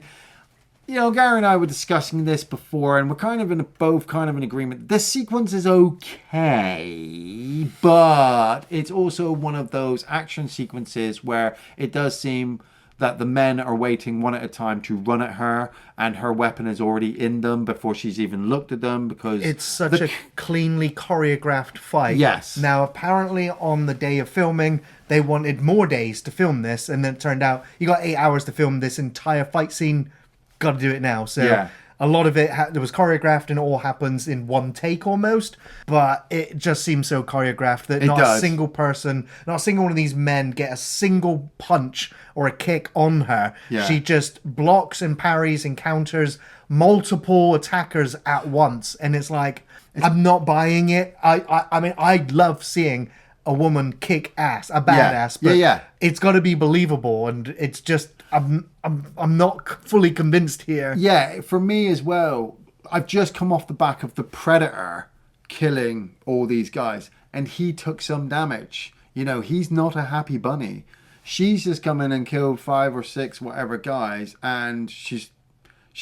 Gary and I were discussing this before, and we're both kind of in agreement. This sequence is okay, but it's also one of those action sequences where it does seem that the men are waiting one at a time to run at her, and her weapon is already in them before she's even looked at them because it's such a cleanly choreographed fight. Yes. Now, apparently on the day of filming, they wanted more days to film this, and then it turned out you got 8 hours to film this entire fight scene. Got to do it now. So a lot of it it was choreographed, and it all happens in one take almost. But it just seems so choreographed that not a single person, not a single one of these men get a single punch or a kick on her. Yeah. She just blocks and parries and counters multiple attackers at once, and it's like, I'm not buying it. I mean, I love seeing a woman kick ass, a badass, but it's got to be believable, and it's just I'm not fully convinced here. Yeah, for me as well. I've just come off the back of the Predator killing all these guys, and he took some damage. He's not a happy bunny. She's just come in and killed 5 or 6 whatever guys, and she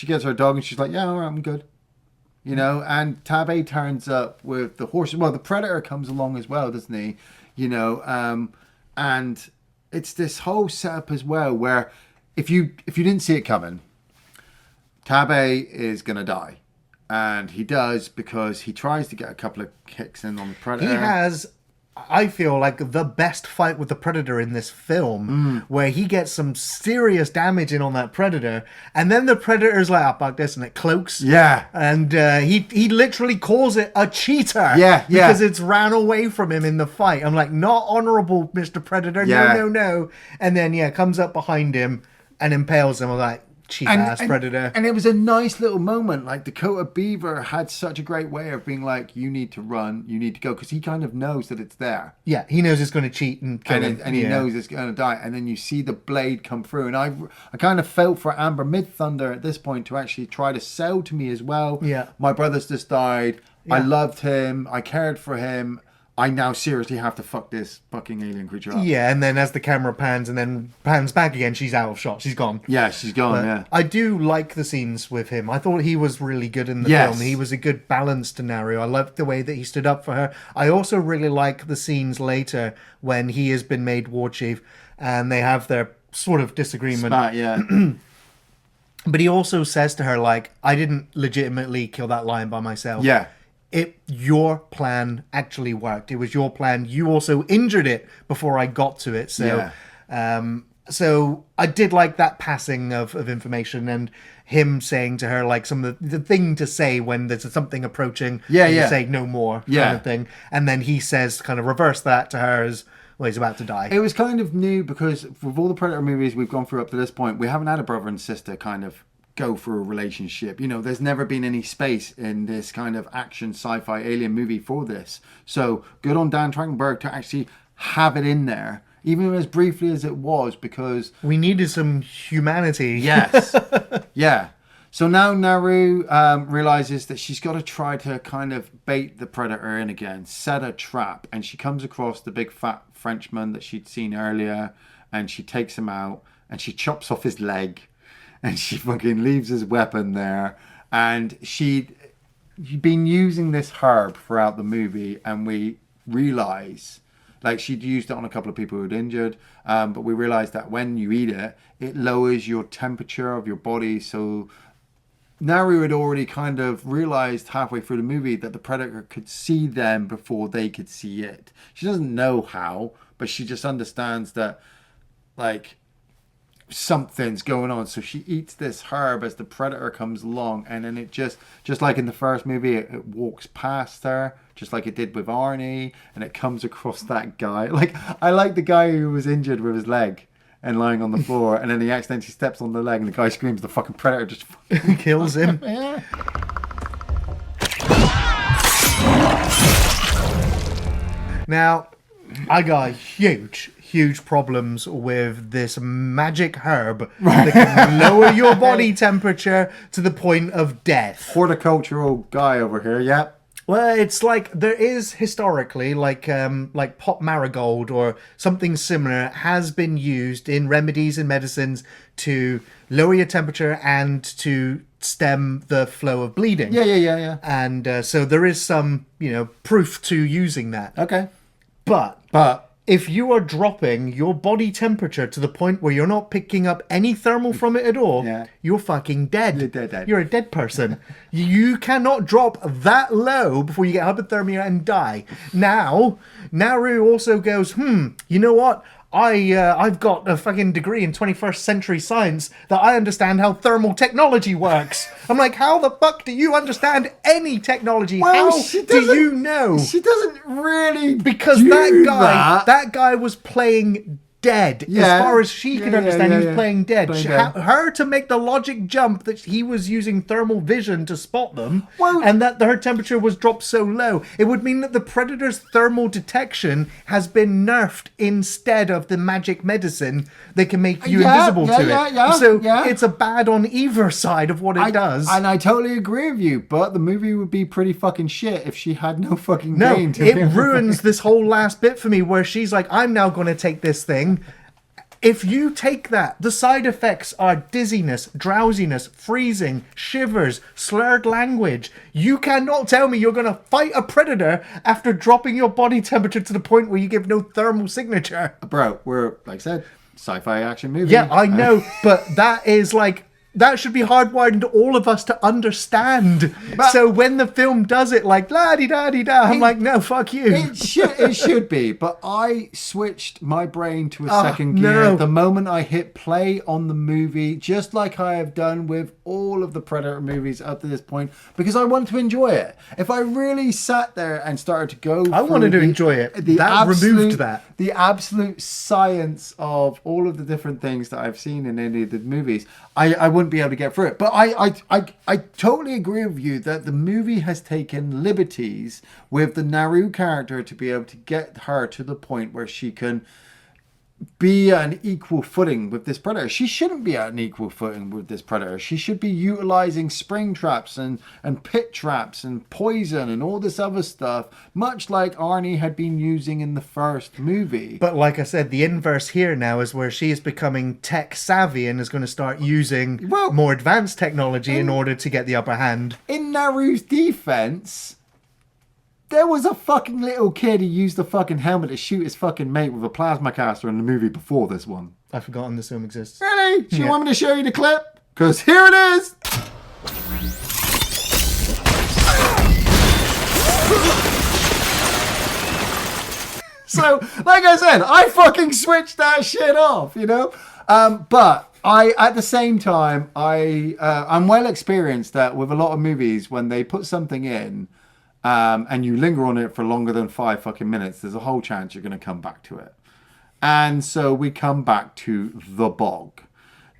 gets her dog, and she's like, yeah, all right, I'm good. And Tabe turns up with the horse. Well, the Predator comes along as well, doesn't he? And it's this whole setup as well where if you didn't see it coming, Tabe is gonna die, And he does, because he tries to get a couple of kicks in on the Predator. He has, I feel like, the best fight with the Predator in this film, where he gets some serious damage in on that Predator, and then the Predator's like, oh, fuck this, and it cloaks. Yeah. And he literally calls it a cheater. Yeah, yeah. Because it's ran away from him in the fight. I'm like, not honourable, Mr. Predator. Yeah. No. And then, comes up behind him and impales him. I'm like, cheap-ass Predator. And it was a nice little moment. Like, Dakota Beaver had such a great way of being like, you need to run, you need to go, because he kind of knows that it's there. Yeah, he knows it's going to cheat and kill him. And he knows it's going to die. And then you see the blade come through. And I kind of felt for Amber Midthunder at this point to actually try to sell to me as well. Yeah. My brother's just died. Yeah. I loved him. I cared for him. I now seriously have to fuck this fucking alien creature up. Yeah, and then as the camera pans and then pans back again, she's out of shot. She's gone. Yeah, she's gone, yeah. I do like the scenes with him. I thought he was really good in the Yes. film. He was a good balance to Naru. I loved the way that he stood up for her. I also really like the scenes later when he has been made war chief and they have their sort of disagreement. Spat, yeah. But he also says to her, like, I didn't legitimately kill that lion by myself. Yeah. Your plan actually worked. It was your plan. You also injured it before I got to it. So, so I did like that passing of information and him saying to her, like, some of the thing to say when there's something approaching. Yeah, you yeah. say no more Yeah. kind of thing. And then he says, kind of reverse that to her as, well, he's about to die. It was kind of new because with all the Predator movies we've gone through up to this point, we haven't had a brother and sister kind of go through a relationship. You know, there's never been any space in this kind of action sci-fi alien movie for this. So good on Dan Trachtenberg to actually have it in there, even as briefly as it was, because we needed some humanity. Yes. Yeah. So now Naru realizes that she's got to try to kind of bait the Predator in again, set a trap, and she comes across the big fat Frenchman that she'd seen earlier, and she takes him out, and she chops off his leg, and she fucking leaves his weapon there. And she'd been using this herb throughout the movie, and we realize, like, she'd used it on a couple of people who'd injured, but we realized that when you eat it, it lowers your temperature of your body. So Naru had already kind of realized halfway through the movie that the Predator could see them before they could see it. She doesn't know how, but she just understands that, like, something's going on. So she eats this herb as the Predator comes along, and then it just like in the first movie, it walks past her, just like it did with Arnie, and it comes across that guy. Like, I like the guy who was injured with his leg and lying on the floor, and then he accidentally steps on the leg, and the guy screams, the fucking Predator just fucking kills him. Yeah. Now, I got huge problems with this magic herb that can lower your body temperature to the point of death. Horticultural guy over here, yeah. Well, it's like there is historically, like pot marigold or something similar has been used in remedies and medicines to lower your temperature and to stem the flow of bleeding. Yeah. And so there is some, proof to using that. Okay. But if you are dropping your body temperature to the point where you're not picking up any thermal from it at all, you're fucking dead. You're dead. You're a dead person. You cannot drop that low before you get hypothermia and die. Now, Naru also goes, you know what? I've got a fucking degree in 21st century science that I understand how thermal technology works. I'm like, how the fuck do you understand any technology? Well, how do you know? She doesn't really, because that guy was playing dead. Yeah. As far as she could understand, he was playing dead. Playing dead. Her to make the logic jump that he was using thermal vision to spot them, Well, and that her temperature was dropped so low, it would mean that the Predator's thermal detection has been nerfed instead of the magic medicine that can make you invisible to it. So it's a bad on either side of what it does. And I totally agree with you, but the movie would be pretty fucking shit if she had no fucking No, Dane to it ruins this whole last bit for me where she's like, I'm now going to take this thing. If you take that, the side effects are dizziness, drowsiness, freezing, shivers, slurred language. You cannot tell me you're going to fight a Predator after dropping your body temperature to the point where you give no thermal signature. Bro, we're, like I said, sci-fi action movie. Yeah, I know, but that is like that should be hardwired into all of us to understand. So when the film does it like la-di-da-di-da, I'm like, no, fuck you. It should be, but I switched my brain to a second gear the moment I hit play on the movie, just like I have done with all of the Predator movies up to this point, because I want to enjoy it. If I really sat there and started to go I wanted to enjoy it. That removed that. The absolute science of all of the different things that I've seen in any of the movies, I wouldn't be able to get through it. But I totally agree with you that the movie has taken liberties with the Naru character to be able to get her to the point where she can be at an equal footing with this predator. She shouldn't be at an equal footing with this predator. She should be utilizing spring traps and pit traps and poison and all this other stuff, much like Arnie had been using in the first movie. But like I said, the inverse here now is where she is becoming tech savvy and is going to start using more advanced technology in order to get the upper hand. In Naru's defense, there was a fucking little kid who used the fucking helmet to shoot his fucking mate with a plasma caster in the movie before this one. I've forgotten this film exists. Really? Do you want me to show you the clip? Because here it is! So, like I said, I fucking switched that shit off, you know? But at the same time, I'm well experienced that with a lot of movies, when they put something in, and you linger on it for longer than 5 fucking minutes, there's a whole chance you're going to come back to it. And so we come back to the bog.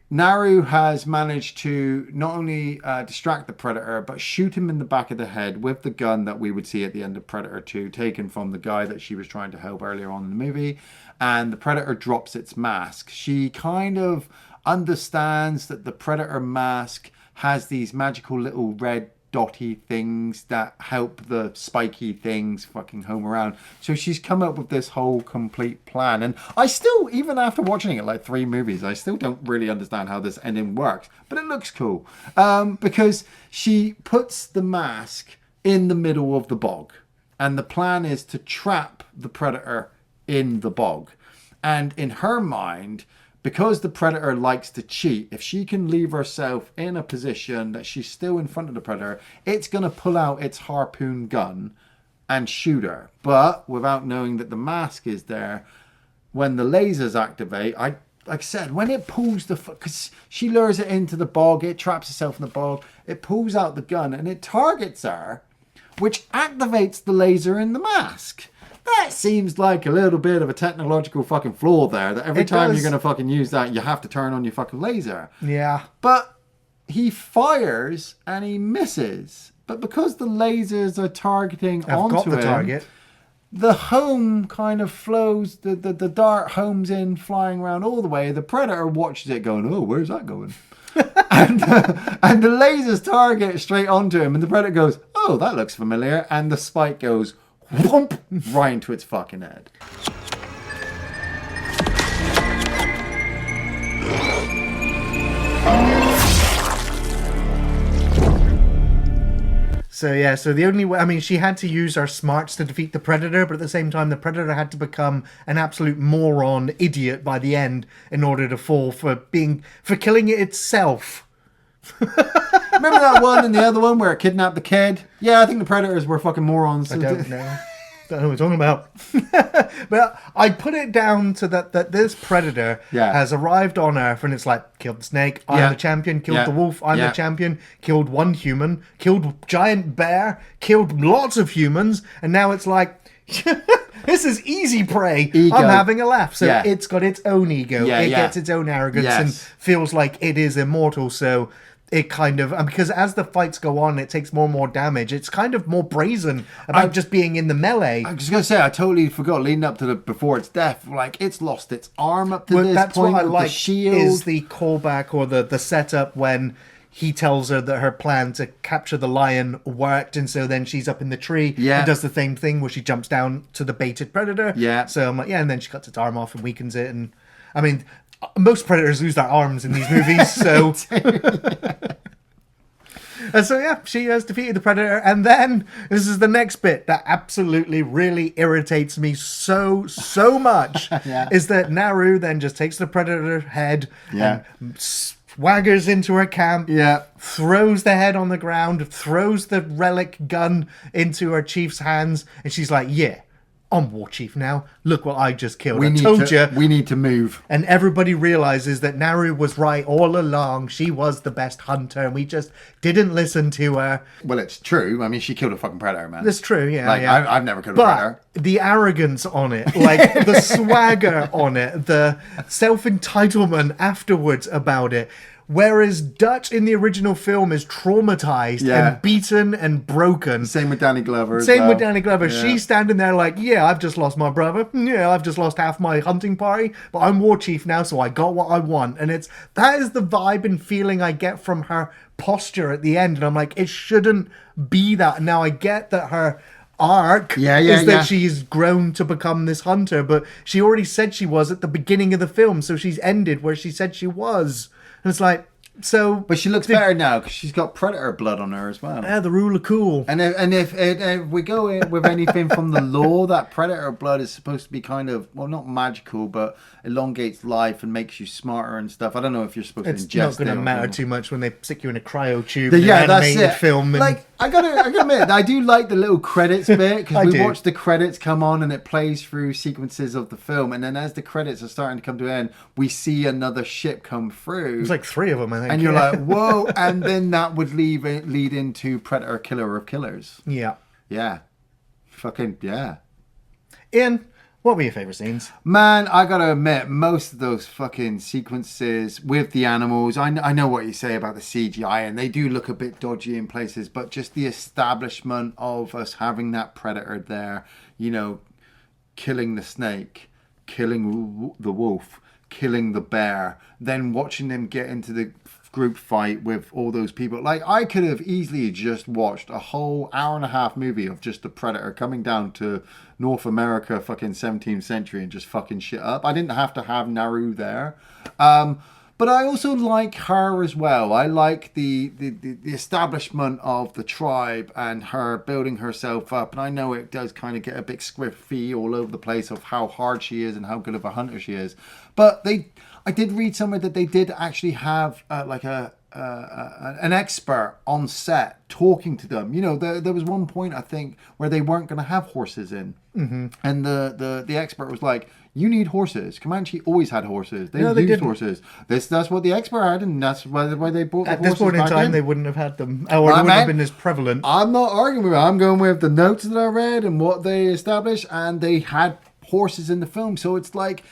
Naru has managed to not only distract the Predator, but shoot him in the back of the head with the gun that we would see at the end of Predator 2, taken from the guy that she was trying to help earlier on in the movie. And the Predator drops its mask. She kind of understands that the Predator mask has these magical little red dotty things that help the spiky things fucking home around. So she's come up with this whole complete plan. And I still, even after watching it like 3 movies, I still don't really understand how this ending works. But it looks cool. Because she puts the mask in the middle of the bog. And the plan is to trap the Predator in the bog. And in her mind, because the Predator likes to cheat, if she can leave herself in a position that she's still in front of the Predator, it's going to pull out its harpoon gun and shoot her. But without knowing that the mask is there, when the lasers activate, like I said, when it pulls because she lures it into the bog, it traps itself in the bog, it pulls out the gun and it targets her, which activates the laser in the mask. That seems like a little bit of a technological fucking flaw there, that every time you're going to fucking use that, you have to turn on your fucking laser. Yeah. But he fires and he misses. But because the lasers are targeting onto him, target. The home kind of flows, the dart homes in, flying around all the way. The Predator watches it going, oh, where's that going? and the lasers target straight onto him, and the Predator goes, oh, that looks familiar. And the spike goes whoomp, right into its fucking head. So the only way, I mean, she had to use her smarts to defeat the Predator, but at the same time, the Predator had to become an absolute moron idiot by the end in order to fall for killing it itself. Remember that one and the other one where it kidnapped the kid? Yeah, I think the Predators were fucking morons. I don't know. Don't know what we're talking about. But I put it down to that this Predator has arrived on Earth and it's like, killed the snake, I'm the champion, killed the wolf, I'm the champion, killed one human, killed giant bear, killed lots of humans, and now it's like, this is easy prey. Ego. I'm having a laugh. So it's got its own ego. It gets its own arrogance and feels like it is immortal. So it kind of, because as the fights go on, it takes more and more damage. It's kind of more brazen about just being in the melee. I was just going to say, I totally forgot, leading up to before its death, like, it's lost its arm up to this that's point. What I like the shield. Is the callback or the setup when he tells her that her plan to capture the lion worked, and so then she's up in the tree and does the same thing where she jumps down to the baited predator. Yeah. So I'm like, and then she cuts its arm off and weakens it. And I mean, most predators lose their arms in these movies, so... And so, she has defeated the Predator. And then, this is the next bit that absolutely really irritates me so much, is that Naru then just takes the Predator head and swaggers into her camp, Yeah. throws the head on the ground, throws the relic gun into her chief's hands, and she's like, yeah, I'm war chief now. Look what I just killed. I told you. We need to move. And everybody realizes that Naru was right all along. She was the best hunter, and we just didn't listen to her. Well, it's true. I mean, she killed a fucking predator, man. That's true, yeah. Like, yeah. I've never killed a predator. But the arrogance on it, like the swagger on it, the self-entitlement afterwards about it. Whereas Dutch in the original film is traumatized and beaten and broken. Same with Danny Glover. Same with Danny Glover. Yeah. She's standing there like, yeah, I've just lost my brother. Yeah, I've just lost half my hunting party. But I'm war chief now, so I got what I want. And that is the vibe and feeling I get from her posture at the end. And I'm like, it shouldn't be that. Now I get that her arc is that she's grown to become this hunter. But she already said she was at the beginning of the film. So she's ended where she said she was. And it's like, so... But she looks better now because she's got predator blood on her as well. Yeah, the rule of cool. And if we go in with anything from the lore, that predator blood is supposed to be kind of, well, not magical, but elongates life and makes you smarter and stuff. I don't know if you're supposed to ingest it. It's not going to matter too much when they stick you in a cryo tube that's it. film. And... Like, I gotta admit, I do like the little credits bit because we watch the credits come on and it plays through sequences of the film, and then as the credits are starting to come to an end, we see another ship come through. There's like 3 of them, I think. And you're like, whoa! And then that would lead into Predator Killer of Killers. Yeah. Yeah. Fucking yeah. Ian, what were your favourite scenes? Man, I gotta admit, most of those fucking sequences with the animals, I know what you say about the CGI, and they do look a bit dodgy in places, but just the establishment of us having that predator there, you know, killing the snake, killing the wolf, killing the bear, then watching them get into the group fight with all those people. Like, I could have easily just watched a whole hour-and-a-half movie of just the predator coming down to North America fucking 17th century and just fucking shit up. I didn't have to have Naru there. But I also like her as well. I like the establishment of the tribe and her building herself up. And I know it does kind of get a bit squiffy all over the place of how hard she is and how good of a hunter she is. But I did read somewhere that they did actually have an expert on set talking to them. You know, there was one point, I think, where they weren't going to have horses in. Mm-hmm. And the expert was like, you need horses. Comanche always had horses. They used horses. That's what the expert had, and that's why they brought the horses at this point in time, they wouldn't have had them. Or they wouldn't have been as prevalent. I'm not arguing with it. I'm going with the notes that I read and what they established, and they had horses in the film. So it's like,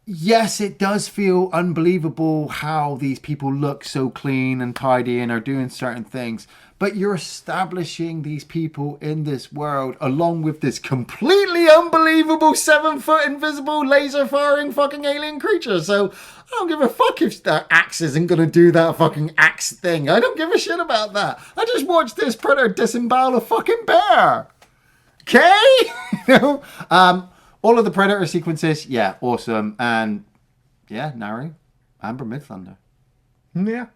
yes, it does feel unbelievable how these people look so clean and tidy and are doing certain things. But you're establishing these people in this world along with this completely unbelievable 7-foot invisible laser firing fucking alien creature. So I don't give a fuck if the axe isn't going to do that fucking axe thing. I don't give a shit about that. I just watched this predator disembowel a fucking bear. Okay? You know? All of the predator sequences, yeah, awesome. And yeah, Naru, Amber Midthunder. Yeah.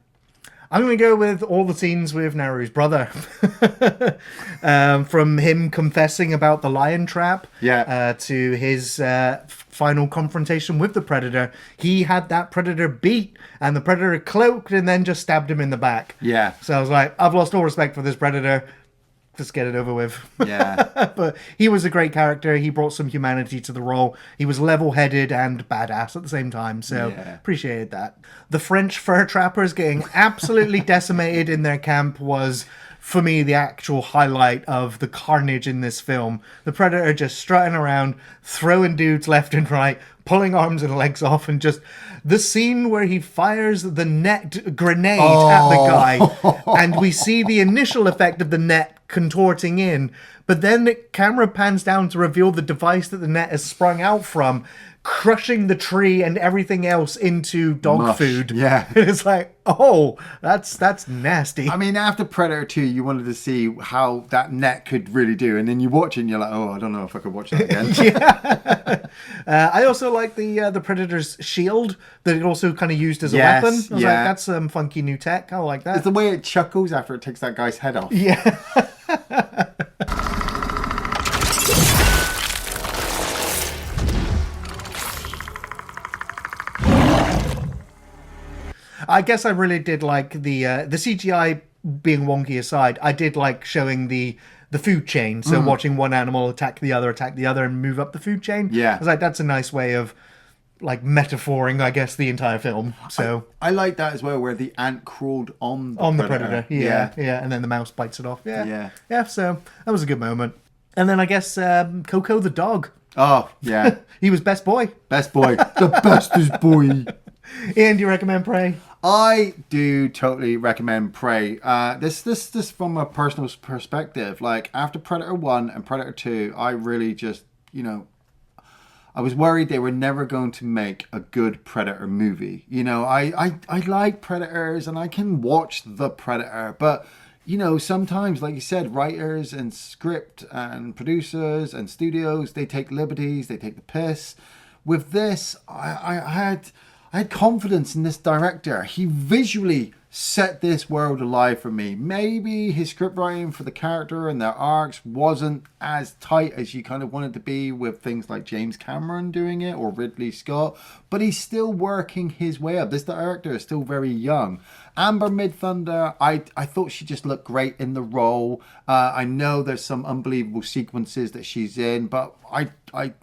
I'm going to go with all the scenes with Naru's brother. From him confessing about the lion trap to his final confrontation with the predator. He had that predator beat, and the predator cloaked and then just stabbed him in the back. Yeah. So I was like, I've lost all respect for this predator. Just get it over with. Yeah. But he was a great character. He brought some humanity to the role. He was level-headed and badass at the same time. So appreciated that. The French fur trappers getting absolutely decimated in their camp was, for me, the actual highlight of the carnage in this film. The Predator just strutting around, throwing dudes left and right, pulling arms and legs off, and just the scene where he fires the net grenade at the guy, and we see the initial effect of the net contorting in, but then the camera pans down to reveal the device that the net has sprung out from, crushing the tree and everything else into dog food. Yeah. It's like, oh, that's nasty. I mean, after Predator 2, you wanted to see how that net could really do, and then you watch it and you're like, oh, I don't know if I could watch that again. I also like the Predator's shield that it also kind of used as a weapon. I was like, that's some funky new tech. I like that. It's the way it chuckles after it takes that guy's head off. Yeah. I guess I really did like the CGI being wonky aside. I did like showing the food chain. So watching one animal attack the other, and move up the food chain. Yeah. I was like, that's a nice way of like metaphoring, I guess, the entire film. So I like that as well, where the ant crawled on the predator. Yeah, and then the mouse bites it off. Yeah. So that was a good moment. And then I guess Coco the dog. Oh, yeah. He was best boy. Best boy. The bestest boy. Ian, do you recommend Prey? I do totally recommend Prey. This from a personal perspective. Like, after Predator 1 and Predator 2, I really just, I was worried they were never going to make a good Predator movie. I like Predators and I can watch The Predator, but sometimes, like you said, writers and script and producers and studios, they take liberties, they take the piss. With this, I had confidence in this director. He visually set this world alive for me. Maybe his script writing for the character and their arcs wasn't as tight as you kind of wanted to be with things like James Cameron doing it or Ridley Scott, but he's still working his way up. This director is still very young. Amber Midthunder, I thought she just looked great in the role. I know there's some unbelievable sequences that she's in, but I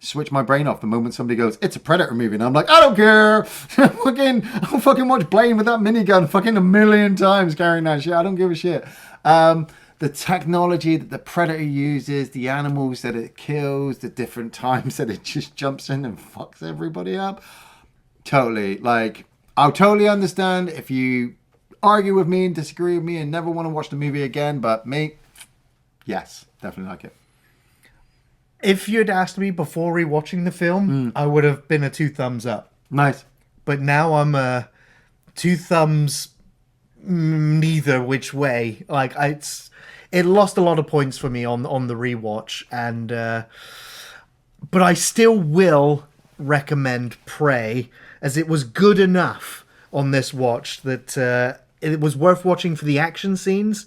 switch my brain off the moment somebody goes, it's a Predator movie, and I'm like, I don't care. I'll fucking watch Blaine with that minigun fucking a million times carrying that shit. I don't give a shit. The technology that the Predator uses, the animals that it kills, the different times that it just jumps in and fucks everybody up. Totally. Like, I'll totally understand if you argue with me and disagree with me and never want to watch the movie again, but me, yes, definitely like it. If you'd asked me before rewatching the film, I would have been a 2 thumbs up. Nice. But now I'm a 2 thumbs neither which way. Like, it lost a lot of points for me on the rewatch, and but I still will recommend Prey, as it was good enough on this watch that it was worth watching for the action scenes,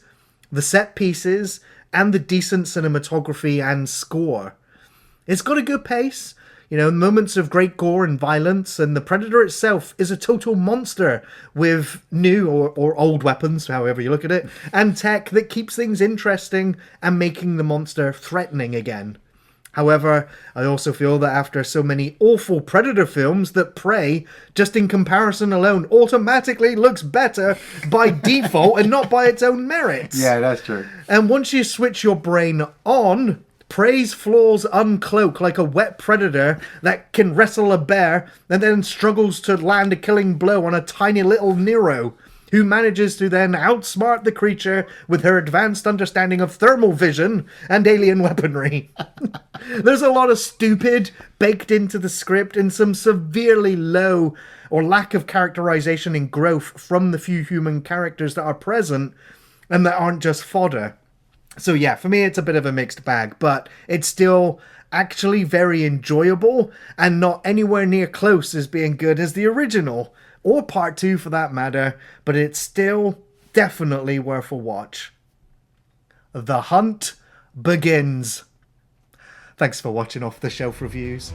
the set pieces, and the decent cinematography and score. It's got a good pace, moments of great gore and violence, and the Predator itself is a total monster with new or old weapons, however you look at it, and tech that keeps things interesting and making the monster threatening again. However, I also feel that after so many awful Predator films, that Prey, just in comparison alone, automatically looks better by default and not by its own merits. Yeah, that's true. And once you switch your brain on, Prey's flaws uncloak like a wet predator that can wrestle a bear and then struggles to land a killing blow on a tiny little Nero, who manages to then outsmart the creature with her advanced understanding of thermal vision and alien weaponry. There's a lot of stupid baked into the script and some severely low or lack of characterization and growth from the few human characters that are present and that aren't just fodder. So yeah, for me it's a bit of a mixed bag, but it's still actually very enjoyable and not anywhere near close as being good as the original, or part 2 for that matter, but it's still definitely worth a watch. The hunt begins. Thanks for watching Off the Shelf Reviews.